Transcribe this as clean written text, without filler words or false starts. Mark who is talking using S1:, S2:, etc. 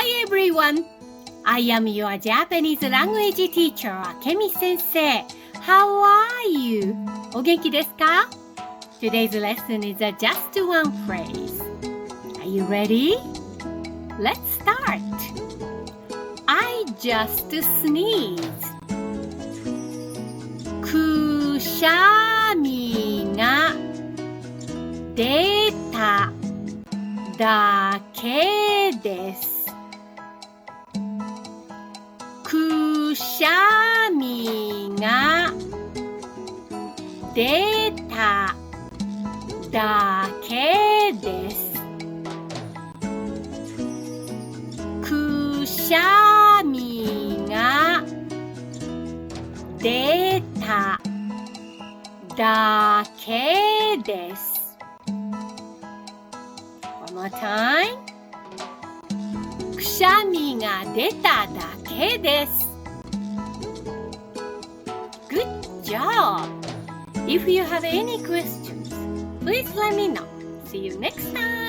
S1: Hi everyone! I am your Japanese language teacher, Akemi Sensei. How are you? お元気ですか? Today's lesson is just one phrase. Are you ready? Let's start. I just sneezed. くしゃみが出ただけです。くしゃみが出ただけです。くしゃみが出ただけです。One more time. くしゃみが出ただけです。Good job! If you have any questions, please let me know. See you next time!